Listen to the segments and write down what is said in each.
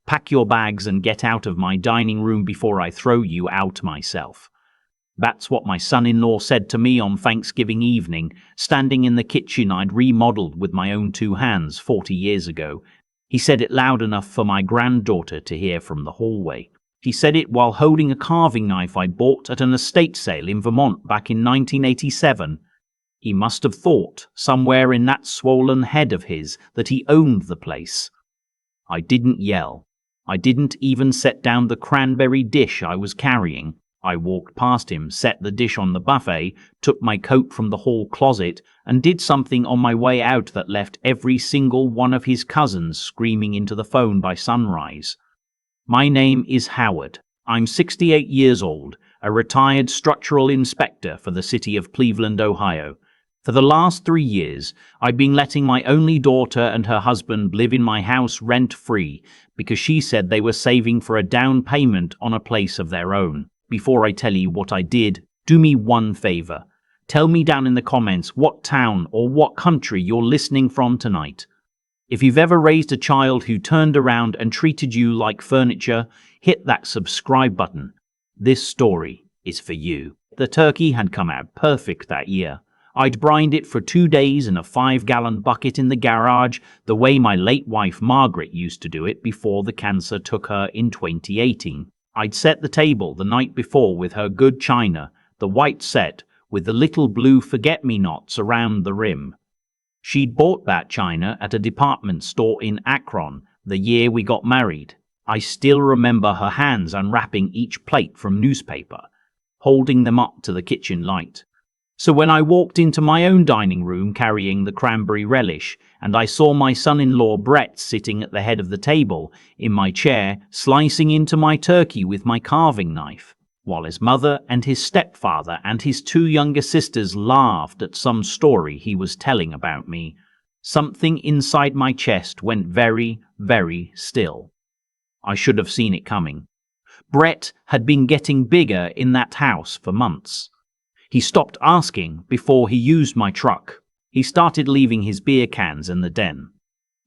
Pack your bags and get out of my dining room before I throw you out myself." That's what my son-in-law said to me on Thanksgiving evening, standing in the kitchen I'd remodeled with my own two hands 40 years ago. He said it loud enough for my granddaughter to hear from the hallway. He said it while holding a carving knife I'd bought at an estate sale in Vermont back in 1987. He must have thought, somewhere in that swollen head of his, that he owned the place. I didn't yell. I didn't even set down the cranberry dish I was carrying. I walked past him, set the dish on the buffet, took my coat from the hall closet, and did something on my way out that left every single one of his cousins screaming into the phone by sunrise. My name is Howard. I'm 68 years old, a retired structural inspector for the city of Cleveland, Ohio. For the last 3 years, I've been letting my only daughter and her husband live in my house rent-free because she said they were saving for a down payment on a place of their own. Before I tell you what I did, do me one favor. Tell me down in the comments what town or what country you're listening from tonight. If you've ever raised a child who turned around and treated you like furniture, hit that subscribe button. This story is for you. The turkey had come out perfect that year. I'd brined it for 2 days in a 5-gallon bucket in the garage, the way my late wife Margaret used to do it before the cancer took her in 2018. I'd set the table the night before with her good china, the white set with the little blue forget-me-nots around the rim. She'd bought that china at a department store in Akron the year we got married. I still remember her hands unwrapping each plate from newspaper, holding them up to the kitchen light. So when I walked into my own dining room carrying the cranberry relish, and I saw my son-in-law Brett sitting at the head of the table in my chair, slicing into my turkey with my carving knife, while his mother and his stepfather and his 2 younger sisters laughed at some story he was telling about me, something inside my chest went very, very still. I should have seen it coming. Brett had been getting bigger in that house for months. He stopped asking before he used my truck. He started leaving his beer cans in the den.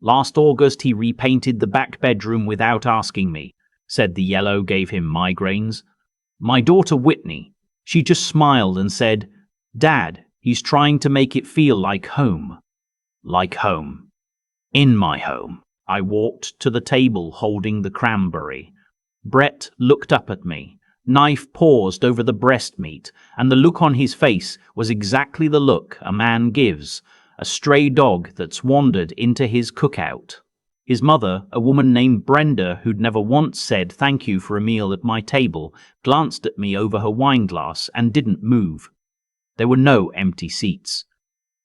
Last August he repainted the back bedroom without asking me, said the yellow gave him migraines. My daughter Whitney, she just smiled and said, "Dad, he's trying to make it feel like home." Like home. In my home. I walked to the table holding the cranberry. Brett looked up at me. Knife paused over the breast meat, and the look on his face was exactly the look a man gives a stray dog that's wandered into his cookout. His mother, a woman named Brenda who'd never once said thank you for a meal at my table, glanced at me over her wine glass and didn't move. There were no empty seats.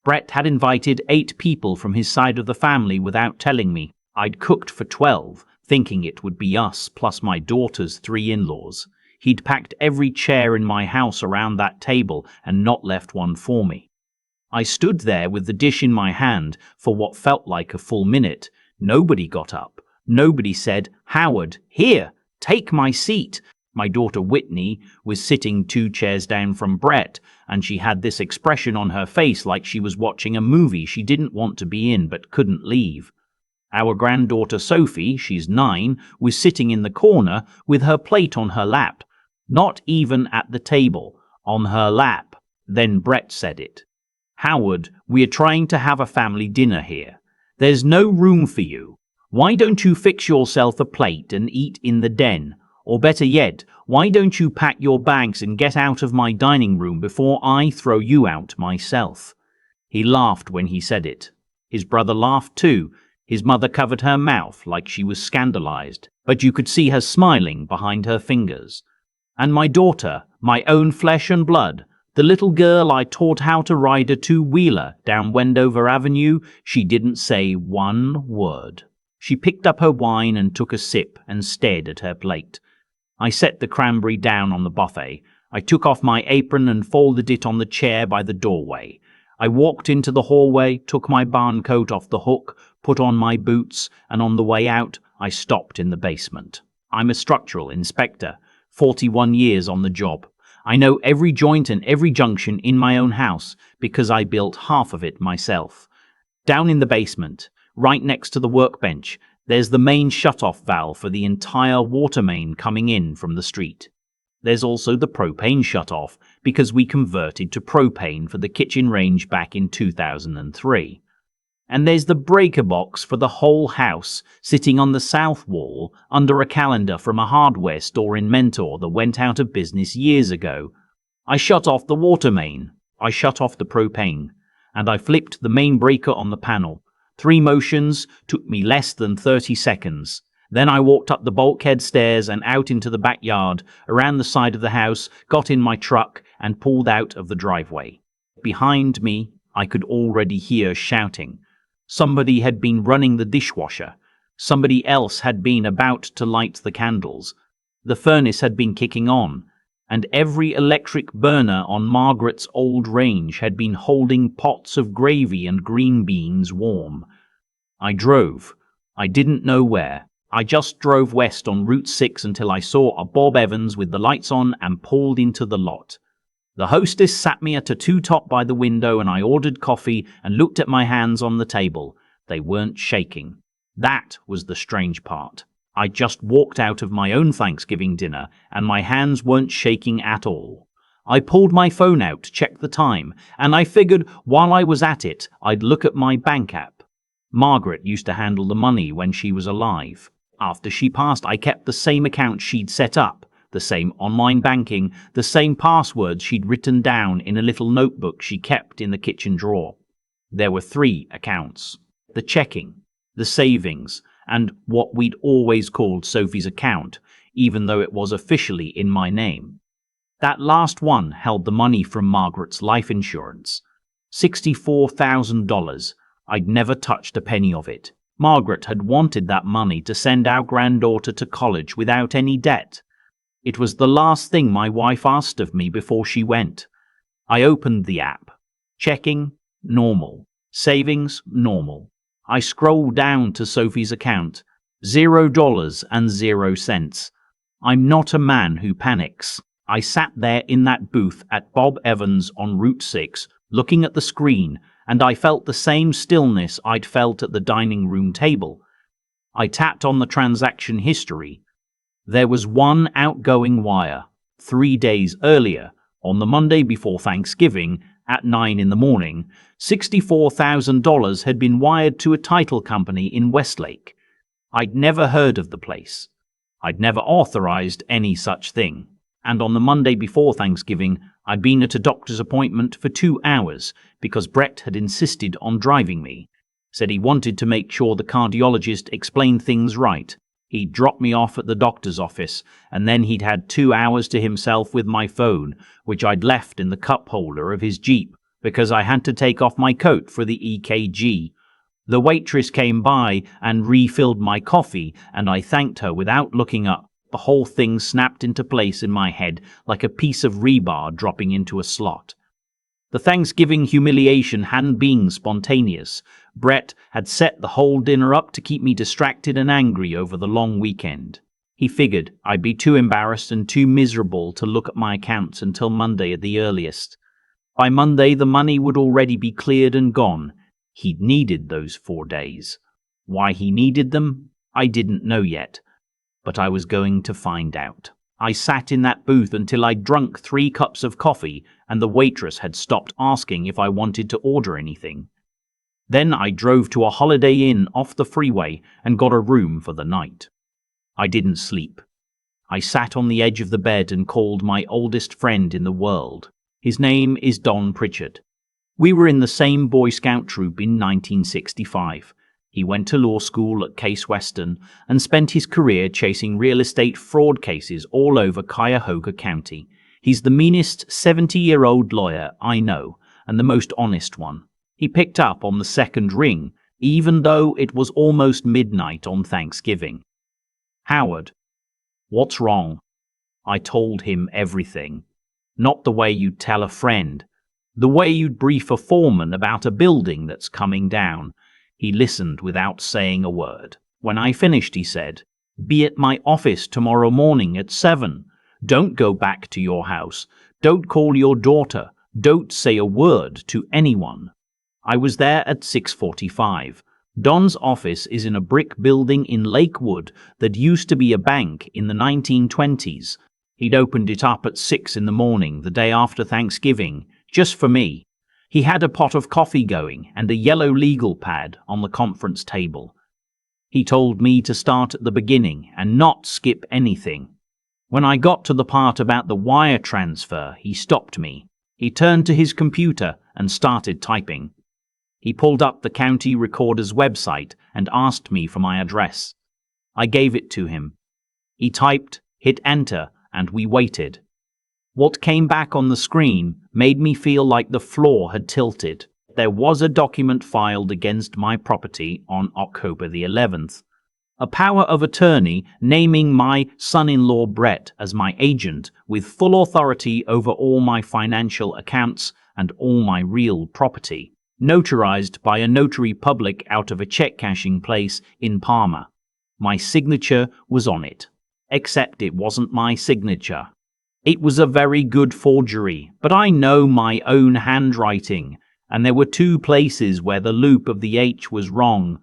Brett had invited 8 people from his side of the family without telling me. I'd cooked for 12, thinking it would be us plus my daughter's 3 in-laws. He'd packed every chair in my house around that table and not left one for me. I stood there with the dish in my hand for what felt like a full minute. Nobody got up. Nobody said, "Howard, here, take my seat." My daughter Whitney was sitting 2 chairs down from Brett, and she had this expression on her face like she was watching a movie she didn't want to be in but couldn't leave. Our granddaughter Sophie, she's 9, was sitting in the corner with her plate on her lap. Not even at the table, on her lap. Then Brett said it. "Howard, we're trying to have a family dinner here. There's no room for you. Why don't you fix yourself a plate and eat in the den? Or better yet, why don't you pack your bags and get out of my dining room before I throw you out myself?" He laughed when he said it. His brother laughed too. His mother covered her mouth like she was scandalized, but you could see her smiling behind her fingers. And my daughter, my own flesh and blood, the little girl I taught how to ride a 2-wheeler down Wendover Avenue, she didn't say one word. She picked up her wine and took a sip and stared at her plate. I set the cranberry down on the buffet. I took off my apron and folded it on the chair by the doorway. I walked into the hallway, took my barn coat off the hook, put on my boots, and on the way out, I stopped in the basement. I'm a structural inspector. 41 years on the job. I know every joint and every junction in my own house because I built half of it myself. Down in the basement, right next to the workbench, There's the main shut-off valve for the entire water main coming in from the street. There's also the propane shut-off because we converted to propane for the kitchen range back in 2003. And there's the breaker box for the whole house sitting on the south wall under a calendar from a hardware store in Mentor that went out of business years ago. I shut off the water main, I shut off the propane, and I flipped the main breaker on the panel. 3 motions took me less than 30 seconds. Then I walked up the bulkhead stairs and out into the backyard, around the side of the house, got in my truck and pulled out of the driveway. Behind me, I could already hear shouting. Somebody had been running the dishwasher. Somebody else had been about to light the candles. The furnace had been kicking on, and every electric burner on Margaret's old range had been holding pots of gravy and green beans warm. I drove. I didn't know where. I just drove west on Route 6 until I saw a Bob Evans with the lights on and pulled into the lot. The hostess sat me at a two-top by the window and I ordered coffee and looked at my hands on the table. They weren't shaking. That was the strange part. I just walked out of my own Thanksgiving dinner and my hands weren't shaking at all. I pulled my phone out to check the time and I figured while I was at it, I'd look at my bank app. Margaret used to handle the money when she was alive. After she passed, I kept the same account she'd set up, the same online banking, the same passwords she'd written down in a little notebook she kept in the kitchen drawer. There were 3 accounts: the checking, the savings, and what we'd always called Sophie's account, even though it was officially in my name. That last one held the money from Margaret's life insurance. $64,000. I'd never touched a penny of it. Margaret had wanted that money to send our granddaughter to college without any debt. It was the last thing my wife asked of me before she went. I opened the app. Checking, normal. Savings, normal. I scrolled down to Sophie's account. $0 I'm not a man who panics. I sat there in that booth at Bob Evans on Route 6, looking at the screen, and I felt the same stillness I'd felt at the dining room table. I tapped on the transaction history. There was one outgoing wire, 3 days earlier, on the Monday before Thanksgiving, at 9 in the morning. $64,000 had been wired to a title company in Westlake. I'd never heard of the place. I'd never authorized any such thing. And on the Monday before Thanksgiving, I'd been at a doctor's appointment for 2 hours because Brett had insisted on driving me. Said he wanted to make sure the cardiologist explained things right. He'd drop me off at the doctor's office, and then he'd had 2 hours to himself with my phone, which I'd left in the cup holder of his Jeep, because I had to take off my coat for the EKG. The waitress came by and refilled my coffee, and I thanked her without looking up. The whole thing snapped into place in my head like a piece of rebar dropping into a slot. The Thanksgiving humiliation hadn't been spontaneous. Brett had set the whole dinner up to keep me distracted and angry over the long weekend. He figured I'd be too embarrassed and too miserable to look at my accounts until Monday at the earliest. By Monday, the money would already be cleared and gone. He'd needed those 4 days. Why he needed them, I didn't know yet. But I was going to find out. I sat in that booth until I'd drunk 3 cups of coffee and the waitress had stopped asking if I wanted to order anything. Then I drove to a Holiday Inn off the freeway and got a room for the night. I didn't sleep. I sat on the edge of the bed and called my oldest friend in the world. His name is Don Pritchard. We were in the same Boy Scout troop in 1965. He went to law school at Case Western and spent his career chasing real estate fraud cases all over Cuyahoga County. He's the meanest 70-year-old lawyer I know, and the most honest one. He picked up on the second ring, even though it was almost midnight on Thanksgiving. "Howard, what's wrong?" I told him everything. Not the way you'd tell a friend. The way you'd brief a foreman about a building that's coming down. He listened without saying a word. When I finished, he said, "Be at my office tomorrow morning at 7. Don't go back to your house. Don't call your daughter. Don't say a word to anyone." I was there at 6:45. Don's office is in a brick building in Lakewood that used to be a bank in the 1920s. He'd opened it up at 6 in the morning the day after Thanksgiving, just for me. He had a pot of coffee going and a yellow legal pad on the conference table. He told me to start at the beginning and not skip anything. When I got to the part about the wire transfer, he stopped me. He turned to his computer and started typing. He pulled up the county recorder's website and asked me for my address. I gave it to him. He typed, hit enter, and we waited. What came back on the screen made me feel like the floor had tilted. There was a document filed against my property on October the 11th. A power of attorney naming my son-in-law Brett as my agent with full authority over all my financial accounts and all my real property, notarized by a notary public out of a check-cashing place in Parma. My signature was on it, except it wasn't my signature. It was a very good forgery, but I know my own handwriting, and there were 2 places where the loop of the H was wrong.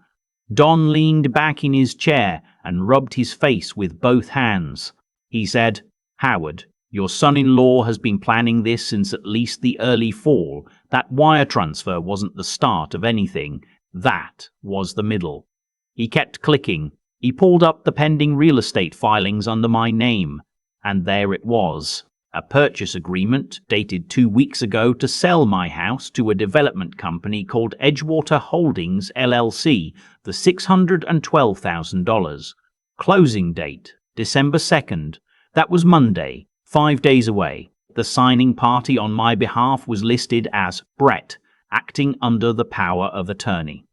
Don leaned back in his chair and rubbed his face with both hands. He said, "Howard, your son-in-law has been planning this since at least the early fall. That wire transfer wasn't the start of anything. That was the middle." He kept clicking. He pulled up the pending real estate filings under my name. And there it was. A purchase agreement dated 2 weeks ago to sell my house to a development company called Edgewater Holdings, LLC, for $612,000. Closing date, December 2nd. That was Monday, 5 days away. The signing party on my behalf was listed as Brett, acting under the power of attorney.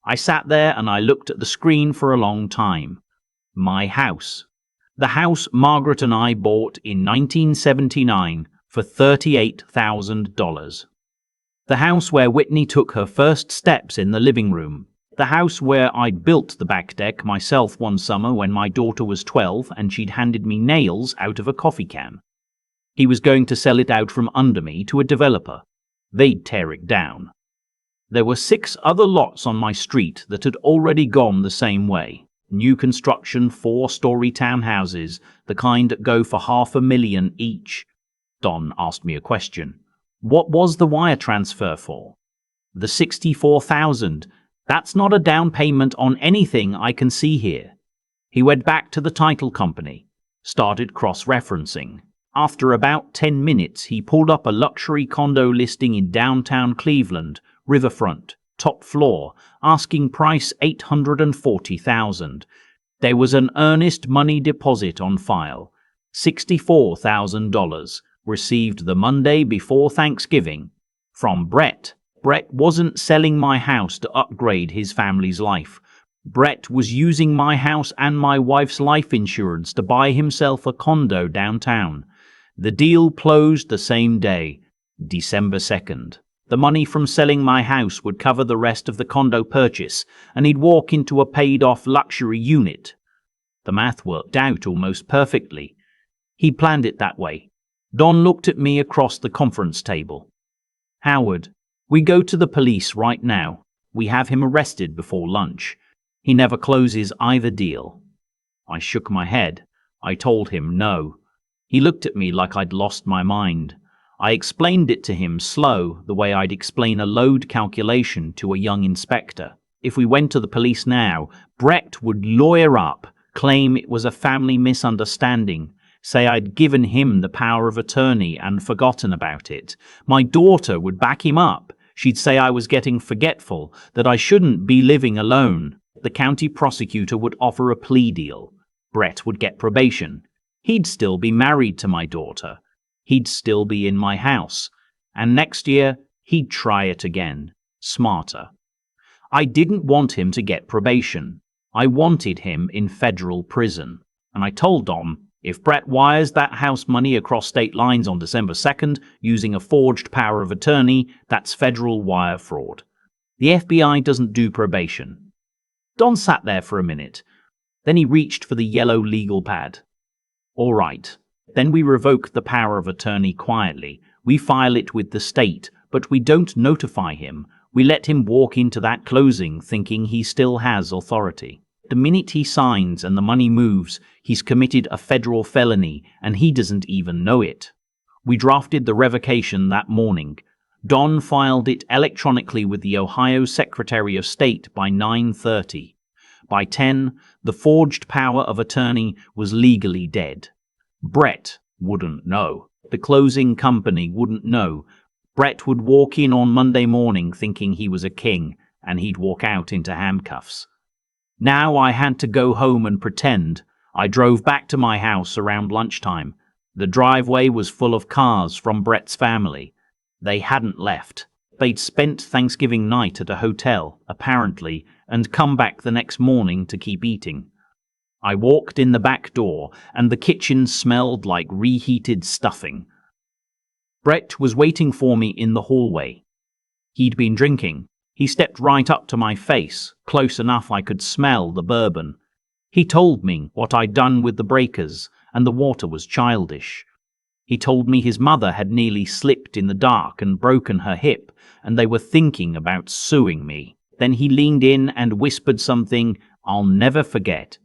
I sat there and I looked at the screen for a long time. My house. The house Margaret and I bought in 1979 for $38,000. The house where Whitney took her first steps in the living room. The house where I'd built the back deck myself one summer when my daughter was 12 and she'd handed me nails out of a coffee can. He was going to sell it out from under me to a developer. They'd tear it down. There were 6 other lots on my street that had already gone the same way. New construction 4-story townhouses, the kind that go for $500,000 each. Don asked me a question. What was the wire transfer for? The $64,000. That's not a down payment on anything I can see here. He went back to the title company, started cross-referencing. After about 10 minutes, he pulled up a luxury condo listing in downtown Cleveland, riverfront, top floor, asking price $840,000. There was an earnest money deposit on file, $64,000, received the Monday before Thanksgiving. From Brett. Brett wasn't selling my house to upgrade his family's life. Brett was using my house and my wife's life insurance to buy himself a condo downtown. The deal closed the same day, December 2nd. The money from selling my house would cover the rest of the condo purchase, and he'd walk into a paid-off luxury unit. The math worked out almost perfectly. He planned it that way. Don looked at me across the conference table. "Howard, we go to the police right now. We have him arrested before lunch. He never closes either deal." I shook my head. I told him no. He looked at me like I'd lost my mind. I explained it to him slow, the way I'd explain a load calculation to a young inspector. If we went to the police now, Brett would lawyer up, claim it was a family misunderstanding, say I'd given him the power of attorney and forgotten about it. My daughter would back him up. She'd say I was getting forgetful, that I shouldn't be living alone. The county prosecutor would offer a plea deal. Brett would get probation. He'd still be married to my daughter. He'd still be in my house. And next year, he'd try it again, smarter. I didn't want him to get probation. I wanted him in federal prison. And I told Dom, if Brett wires that house money across state lines on December 2nd using a forged power of attorney, that's federal wire fraud. The FBI doesn't do probation. Don sat there for a minute. Then he reached for the yellow legal pad. All right. Then we revoke the power of attorney quietly. We file it with the state, but we don't notify him. We let him walk into that closing thinking he still has authority. The minute he signs and the money moves, he's committed a federal felony and he doesn't even know it. We drafted the revocation that morning. Don filed it electronically with the Ohio Secretary of State by 9:30. By 10, the forged power of attorney was legally dead. Brett wouldn't know. The closing company wouldn't know. Brett would walk in on Monday morning thinking he was a king, and he'd walk out into handcuffs. Now I had to go home and pretend. I drove back to my house around lunchtime. The driveway was full of cars from Brett's family. They hadn't left. They'd spent Thanksgiving night at a hotel, apparently, and come back the next morning to keep eating. I walked in the back door, and the kitchen smelled like reheated stuffing. Brett was waiting for me in the hallway. He'd been drinking. He stepped right up to my face, close enough I could smell the bourbon. He told me what I'd done with the breakers, and the water was childish. He told me his mother had nearly slipped in the dark and broken her hip, and they were thinking about suing me. Then he leaned in and whispered something I'll never forget.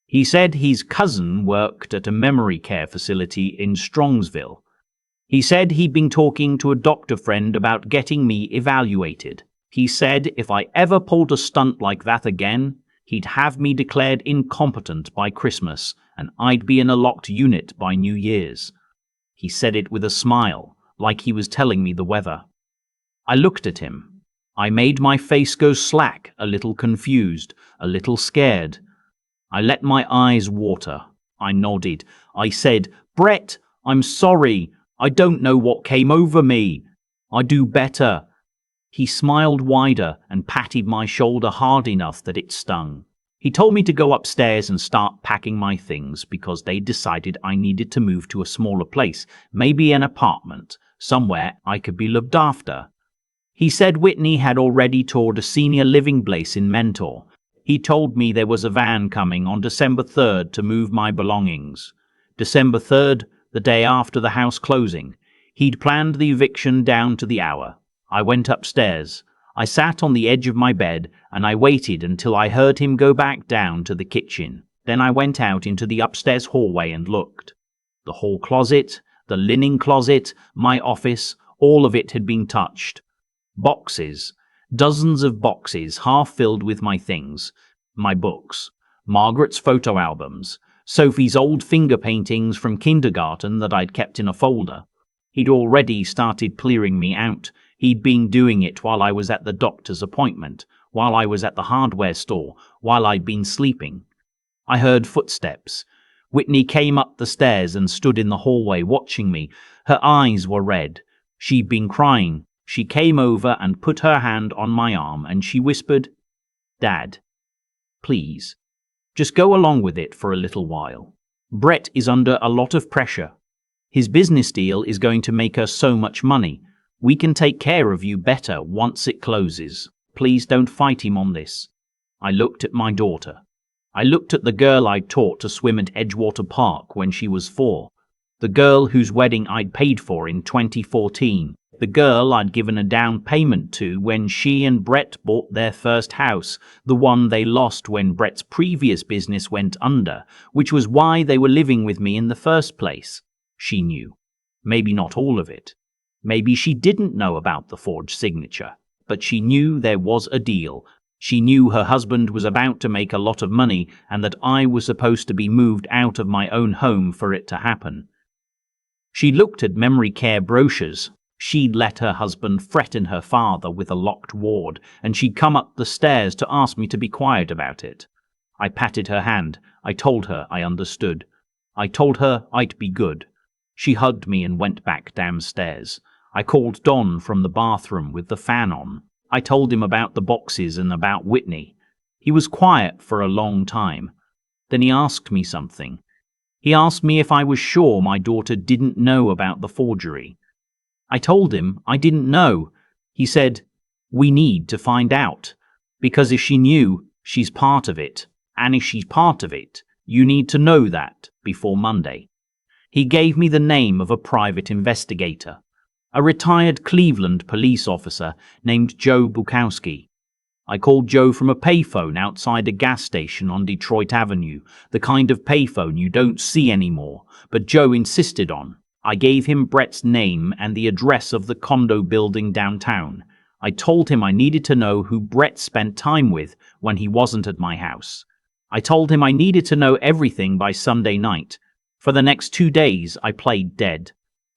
He said his cousin worked at a memory care facility in Strongsville. He said he'd been talking to a doctor friend about getting me evaluated. He said if I ever pulled a stunt like that again, he'd have me declared incompetent by Christmas, and I'd be in a locked unit by New Year's. He said it with a smile, like he was telling me the weather. I looked at him. I made my face go slack, a little confused, a little scared. I let my eyes water. I nodded. I said, "Brett, I'm sorry. I don't know what came over me. I do better." He smiled wider and patted my shoulder hard enough that it stung. He told me to go upstairs and start packing my things because they decided I needed to move to a smaller place, maybe an apartment, somewhere I could be looked after. He said Whitney had already toured a senior living place in Mentor. He told me there was a van coming on December 3rd to move my belongings. December 3rd, the day after the house closing. He'd planned the eviction down to the hour. I went upstairs. I sat on the edge of my bed and I waited until I heard him go back down to the kitchen. Then I went out into the upstairs hallway and looked. The hall closet, the linen closet, my office, all of it had been touched. Boxes, dozens of boxes half filled with my things, my books, Margaret's photo albums, Sophie's old finger paintings from kindergarten that I'd kept in a folder. He'd already started clearing me out. He'd been doing it while I was at the doctor's appointment, while I was at the hardware store, while I'd been sleeping. I heard footsteps. Whitney came up the stairs and stood in the hallway watching me. Her eyes were red. She'd been crying. She came over and put her hand on my arm and she whispered, "Dad, please, just go along with it for a little while. Brett is under a lot of pressure. His business deal is going to make us so much money. We can take care of you better once it closes. Please don't fight him on this." I looked at my daughter. I looked at the girl I'd taught to swim at Edgewater Park when she was 4. The girl whose wedding I'd paid for in 2014. The girl I'd given a down payment to when she and Brett bought their first house, the one they lost when Brett's previous business went under, which was why they were living with me in the first place. She knew. Maybe not all of it. Maybe she didn't know about the forged signature, but she knew there was a deal. She knew her husband was about to make a lot of money and that I was supposed to be moved out of my own home for it to happen. She looked at memory care brochures. She'd let her husband threaten her father with a locked ward, and she'd come up the stairs to ask me to be quiet about it. I patted her hand. I told her I understood. I told her I'd be good. She hugged me and went back downstairs. I called Don from the bathroom with the fan on. I told him about the boxes and about Whitney. He was quiet for a long time. Then he asked me something. He asked me if I was sure my daughter didn't know about the forgery. I told him I didn't know. He said, "We need to find out. Because if she knew, she's part of it. And if she's part of it, you need to know that before Monday." He gave me the name of a private investigator. a retired Cleveland police officer named Joe Bukowski. I called Joe from a payphone outside a gas station on Detroit Avenue, the kind of payphone you don't see anymore, but Joe insisted on. I gave him Brett's name and the address of the condo building downtown. I told him I needed to know who Brett spent time with when he wasn't at my house. I told him I needed to know everything by Sunday night. For the next 2 days, I played dead.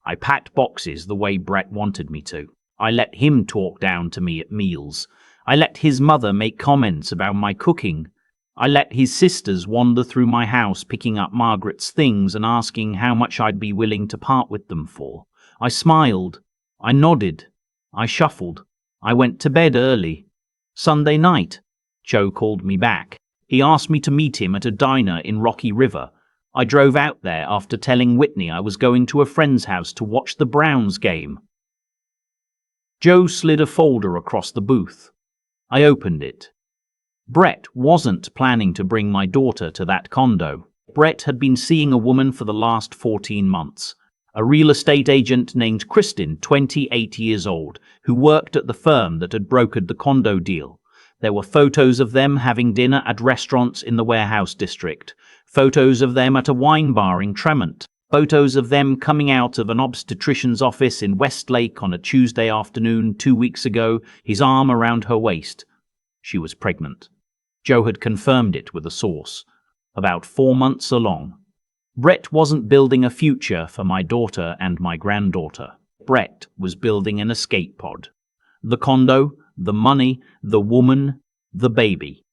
I packed boxes the way Brett wanted me to. I let him talk down to me at meals. I let his mother make comments about my cooking. I let his sisters wander through my house picking up Margaret's things and asking how much I'd be willing to part with them for. I smiled. I nodded. I shuffled. I went to bed early. Sunday night, Joe called me back. He asked me to meet him at a diner in Rocky River. I drove out there after telling Whitney I was going to a friend's house to watch the Browns game. Joe slid a folder across the booth. I opened it. Brett wasn't planning to bring my daughter to that condo. Brett had been seeing a woman for the last 14 months, a real estate agent named Kristin, 28 years old, who worked at the firm that had brokered the condo deal. There were photos of them having dinner at restaurants in the warehouse district, photos of them at a wine bar in Tremont, photos of them coming out of an obstetrician's office in Westlake on a Tuesday afternoon 2 weeks ago, his arm around her waist. She was pregnant. Joe had confirmed it with a source. About 4 months along. Brett wasn't building a future for my daughter and my granddaughter. Brett was building an escape pod. The condo, the money, the woman, the baby.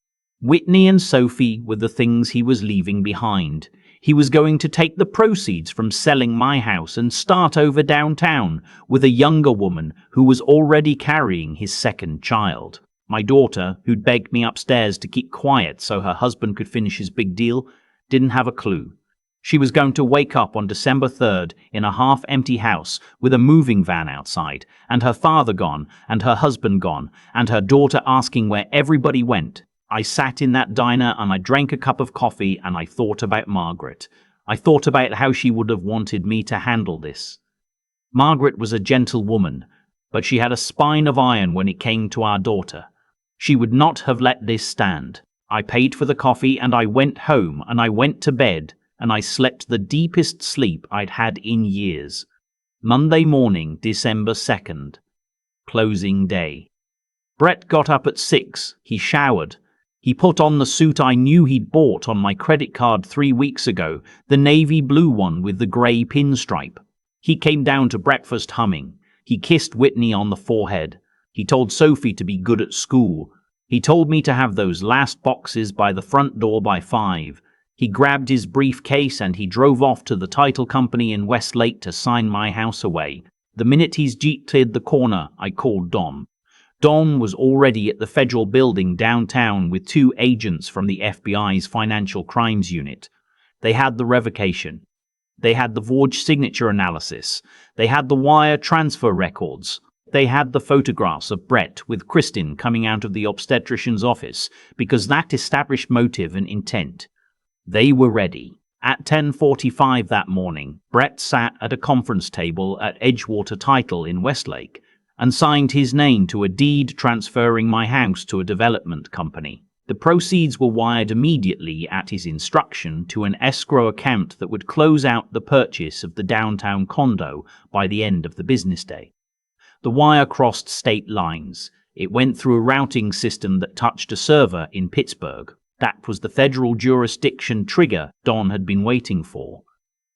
Whitney and Sophie were the things he was leaving behind. He was going to take the proceeds from selling my house and start over downtown with a younger woman who was already carrying his second child. My daughter, who'd begged me upstairs to keep quiet so her husband could finish his big deal, didn't have a clue. She was going to wake up on December 3rd in a half-empty house with a moving van outside, and her father gone, and her husband gone, and her daughter asking where everybody went. I sat in that diner and I drank a cup of coffee and I thought about Margaret. I thought about how she would have wanted me to handle this. Margaret was a gentle woman, but she had a spine of iron when it came to our daughter. She would not have let this stand. I paid for the coffee and I went home and I went to bed and I slept the deepest sleep I'd had in years. Monday morning, December 2nd. Closing day. Brett got up at 6. He showered. He put on the suit I knew he'd bought on my credit card 3 weeks ago, the navy blue one with the grey pinstripe. He came down to breakfast humming. He kissed Whitney on the forehead. He told Sophie to be good at school. He told me to have those last boxes by the front door by 5. He grabbed his briefcase and he drove off to the title company in Westlake to sign my house away. The minute his Jeep cleared the corner, I called Dom. Dom was already at the federal building downtown with 2 agents from the FBI's Financial Crimes Unit. They had the revocation. They had the forged signature analysis. They had the wire transfer records. They had the photographs of Brett with Kristin coming out of the obstetrician's office, because that established motive and intent. They were ready. At 10:45 that morning, Brett sat at a conference table at Edgewater Title in Westlake and signed his name to a deed transferring my house to a development company. The proceeds were wired immediately at his instruction to an escrow account that would close out the purchase of the downtown condo by the end of the business day. The wire crossed state lines. It went through a routing system that touched a server in Pittsburgh. That was the federal jurisdiction trigger Don had been waiting for.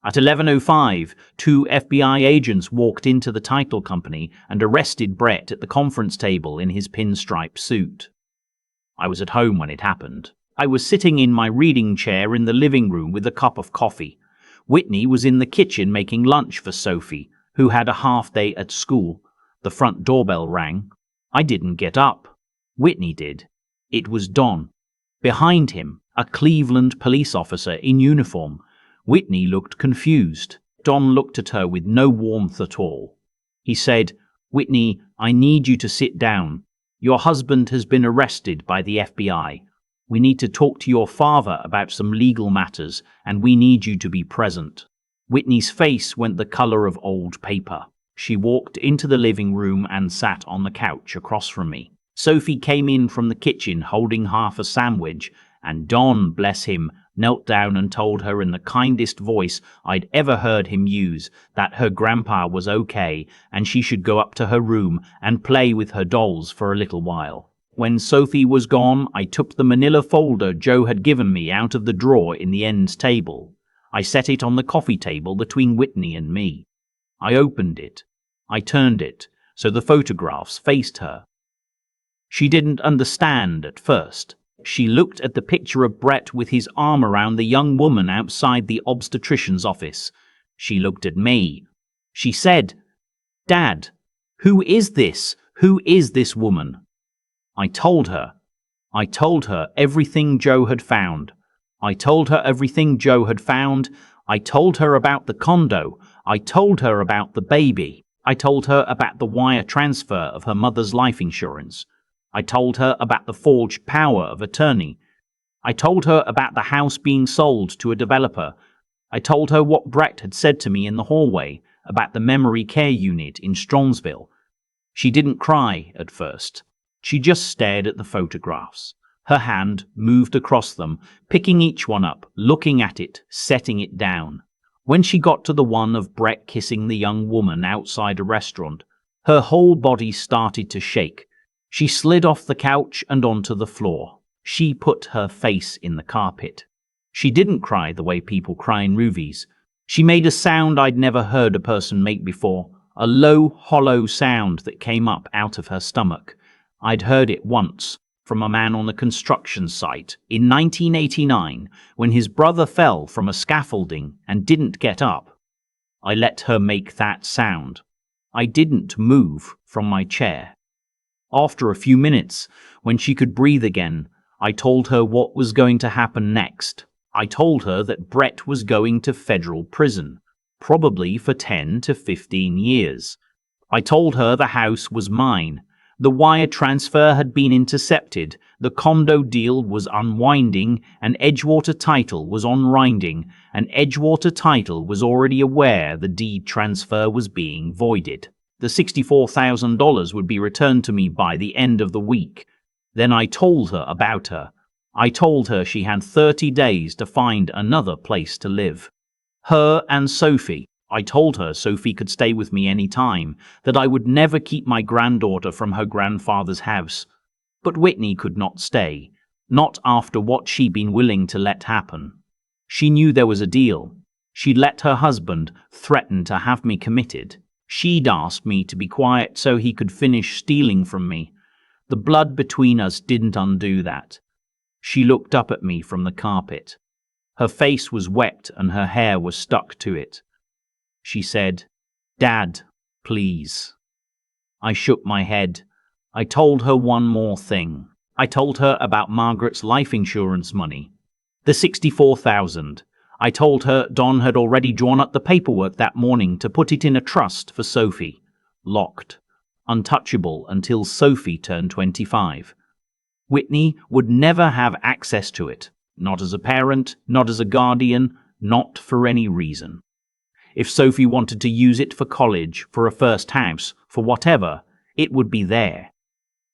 At 11:05, 2 FBI agents walked into the title company and arrested Brett at the conference table in his pinstripe suit. I was at home when it happened. I was sitting in my reading chair in the living room with a cup of coffee. Whitney was in the kitchen making lunch for Sophie, who had a half day at school. The front doorbell rang. I didn't get up. Whitney did. It was Don. Behind him, a Cleveland police officer in uniform. Whitney looked confused. Don looked at her with no warmth at all. He said, "Whitney, I need you to sit down. Your husband has been arrested by the FBI. We need to talk to your father about some legal matters, and we need you to be present." Whitney's face went the color of old paper. She walked into the living room and sat on the couch across from me. Sophie came in from the kitchen holding half a sandwich, and Don, bless him, knelt down and told her in the kindest voice I'd ever heard him use that her grandpa was okay and she should go up to her room and play with her dolls for a little while. When Sophie was gone, I took the manila folder Joe had given me out of the drawer in the end table. I set it on the coffee table between Whitney and me. I opened it. I turned it so the photographs faced her. She didn't understand at first. She looked at the picture of Brett with his arm around the young woman outside the obstetrician's office. She looked at me. She said, "Dad, who is this? Who is this woman?" I told her. I told her everything Joe had found. I told her everything Joe had found. I told her about the condo. I told her about the baby. I told her about the wire transfer of her mother's life insurance. I told her about the forged power of attorney. I told her about the house being sold to a developer. I told her what Brett had said to me in the hallway about the memory care unit in Strongsville. She didn't cry at first. She just stared at the photographs. Her hand moved across them, picking each one up, looking at it, setting it down. When she got to the one of Brett kissing the young woman outside a restaurant, her whole body started to shake. She slid off the couch and onto the floor. She put her face in the carpet. She didn't cry the way people cry in movies. She made a sound I'd never heard a person make before, a low, hollow sound that came up out of her stomach. I'd heard it once from a man on a construction site in 1989 when his brother fell from a scaffolding and didn't get up. I let her make that sound. I didn't move from my chair. After a few minutes, when she could breathe again, I told her what was going to happen next. I told her that Brett was going to federal prison, probably for 10 to 15 years. I told her the house was mine. The wire transfer had been intercepted, the condo deal was unwinding, and Edgewater Title was unwinding, and Edgewater Title was already aware the deed transfer was being voided. The $64,000 would be returned to me by the end of the week. Then I told her about her. I told her she had 30 days to find another place to live. Her and Sophie. I told her Sophie could stay with me any time, that I would never keep my granddaughter from her grandfather's house. But Whitney could not stay, not after what she'd been willing to let happen. She knew there was a deal. She'd let her husband threaten to have me committed. She'd asked me to be quiet so he could finish stealing from me. The blood between us didn't undo that. She looked up at me from the carpet. Her face was wet and her hair was stuck to it. She said, "Dad, please." I shook my head. I told her one more thing. I told her about Margaret's life insurance money. The $64,000. I told her Don had already drawn up the paperwork that morning to put it in a trust for Sophie. Locked. Untouchable until Sophie turned 25. Whitney would never have access to it. Not as a parent, not as a guardian, not for any reason. If Sophie wanted to use it for college, for a first house, for whatever, it would be there.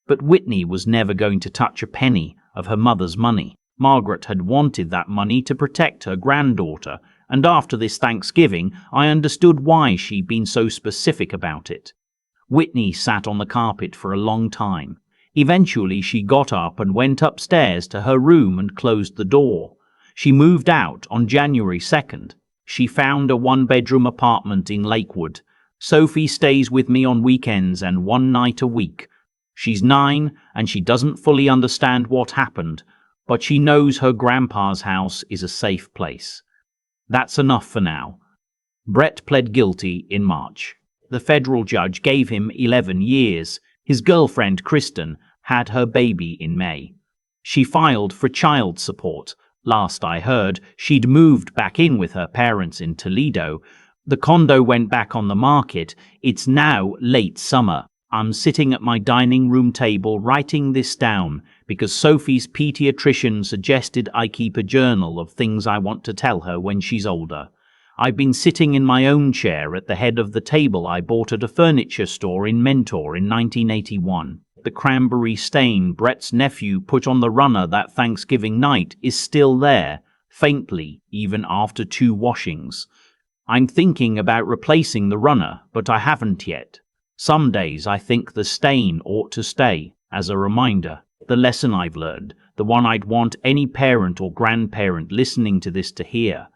But Whitney was never going to touch a penny of her mother's money. Margaret had wanted that money to protect her granddaughter, and after this Thanksgiving, I understood why she'd been so specific about it. Whitney sat on the carpet for a long time. Eventually, she got up and went upstairs to her room and closed the door. She moved out on January 2nd. She found a one-bedroom apartment in Lakewood. Sophie stays with me on weekends and one night a week. She's 9 and she doesn't fully understand what happened, but she knows her grandpa's house is a safe place. That's enough for now. Brett pled guilty in March. The federal judge gave him 11 years. His girlfriend, Kristen, had her baby in May. She filed for child support. Last I heard, she'd moved back in with her parents in Toledo. The condo went back on the market. It's now late summer. I'm sitting at my dining room table writing this down because Sophie's pediatrician suggested I keep a journal of things I want to tell her when she's older. I've been sitting in my own chair at the head of the table I bought at a furniture store in Mentor in 1981. The cranberry stain Brett's nephew put on the runner that Thanksgiving night is still there, faintly, even after 2 washings. I'm thinking about replacing the runner, but I haven't yet. Some days I think the stain ought to stay, as a reminder. The lesson I've learned, the one I'd want any parent or grandparent listening to this to hear,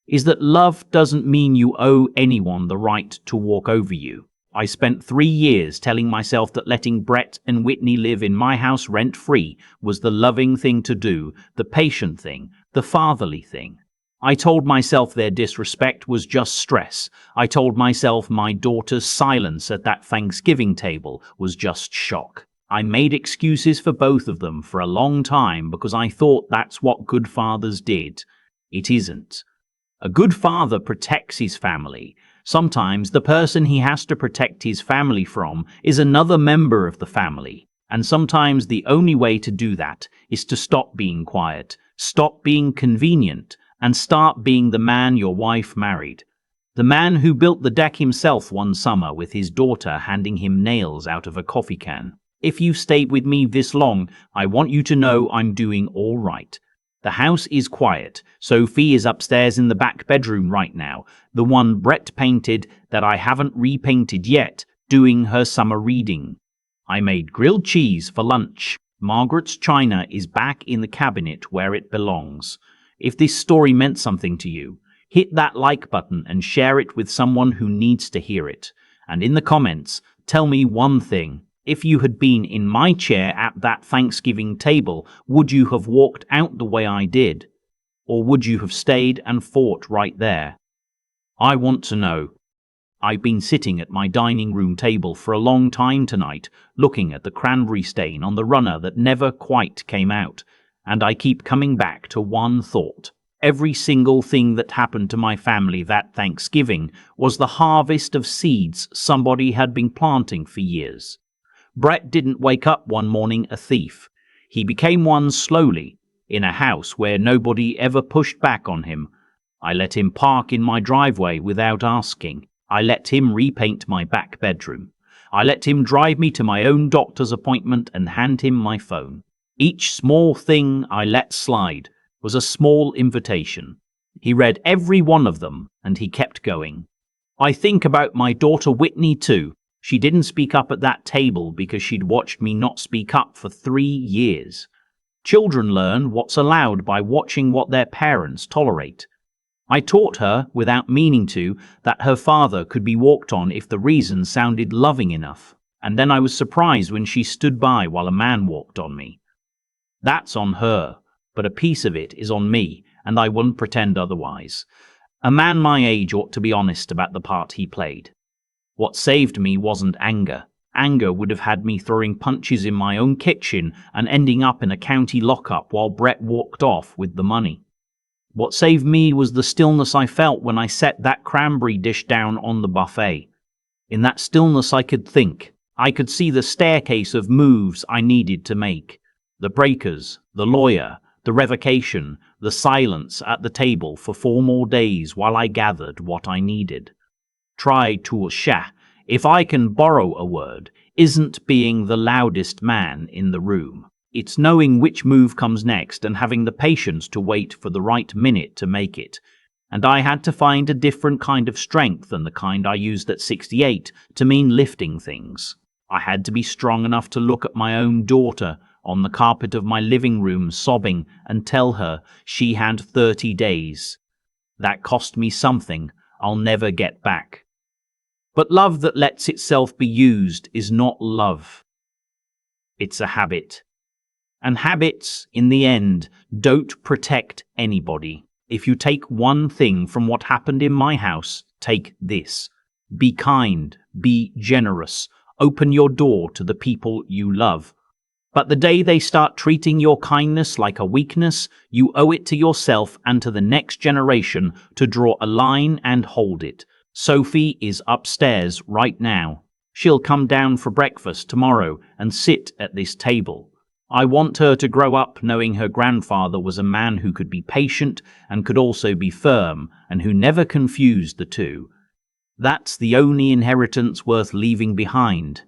is that love doesn't mean you owe anyone the right to walk over you. I spent 3 years telling myself that letting Brett and Whitney live in my house rent-free was the loving thing to do, the patient thing, the fatherly thing. I told myself their disrespect was just stress. I told myself my daughter's silence at that Thanksgiving table was just shock. I made excuses for both of them for a long time because I thought that's what good fathers did. It isn't. A good father protects his family. Sometimes the person he has to protect his family from is another member of the family. And sometimes the only way to do that is to stop being quiet, stop being convenient, and start being the man your wife married. The man who built the deck himself one summer with his daughter handing him nails out of a coffee can. If you've stayed with me this long, I want you to know I'm doing all right. The house is quiet. Sophie is upstairs in the back bedroom right now, the one Brett painted that I haven't repainted yet, doing her summer reading. I made grilled cheese for lunch. Margaret's china is back in the cabinet where it belongs. If this story meant something to you, hit that like button and share it with someone who needs to hear it. And in the comments, tell me one thing. If you had been in my chair at that Thanksgiving table, would you have walked out the way I did? Or would you have stayed and fought right there? I want to know. I've been sitting at my dining room table for a long time tonight, looking at the cranberry stain on the runner that never quite came out, and I keep coming back to one thought. Every single thing that happened to my family that Thanksgiving was the harvest of seeds somebody had been planting for years. Brett didn't wake up one morning a thief. He became one slowly, in a house where nobody ever pushed back on him. I let him park in my driveway without asking. I let him repaint my back bedroom. I let him drive me to my own doctor's appointment and hand him my phone. Each small thing I let slide was a small invitation. He read every one of them, and he kept going. I think about my daughter Whitney too. She didn't speak up at that table because she'd watched me not speak up for 3 years. Children learn what's allowed by watching what their parents tolerate. I taught her, without meaning to, that her father could be walked on if the reason sounded loving enough. And then I was surprised when she stood by while a man walked on me. That's on her, but a piece of it is on me, and I wouldn't pretend otherwise. A man my age ought to be honest about the part he played. What saved me wasn't anger. Anger would have had me throwing punches in my own kitchen and ending up in a county lockup while Brett walked off with the money. What saved me was the stillness I felt when I set that cranberry dish down on the buffet. In that stillness I could think. I could see the staircase of moves I needed to make. The breakers, the lawyer, the revocation, the silence at the table for 4 more days while I gathered what I needed. Try to shah, if I can borrow a word, isn't being the loudest man in the room. It's knowing which move comes next and having the patience to wait for the right minute to make it. And I had to find a different kind of strength than the kind I used at 68 to mean lifting things. I had to be strong enough to look at my own daughter on the carpet of my living room sobbing and tell her she had 30 days. That cost me something I'll never get back. But love that lets itself be used is not love. It's a habit. And habits, in the end, don't protect anybody. If you take one thing from what happened in my house, take this. Be kind, be generous, open your door to the people you love. But the day they start treating your kindness like a weakness, you owe it to yourself and to the next generation to draw a line and hold it. Sophie is upstairs right now. She'll come down for breakfast tomorrow and sit at this table. I want her to grow up knowing her grandfather was a man who could be patient and could also be firm, and who never confused the two. That's the only inheritance worth leaving behind.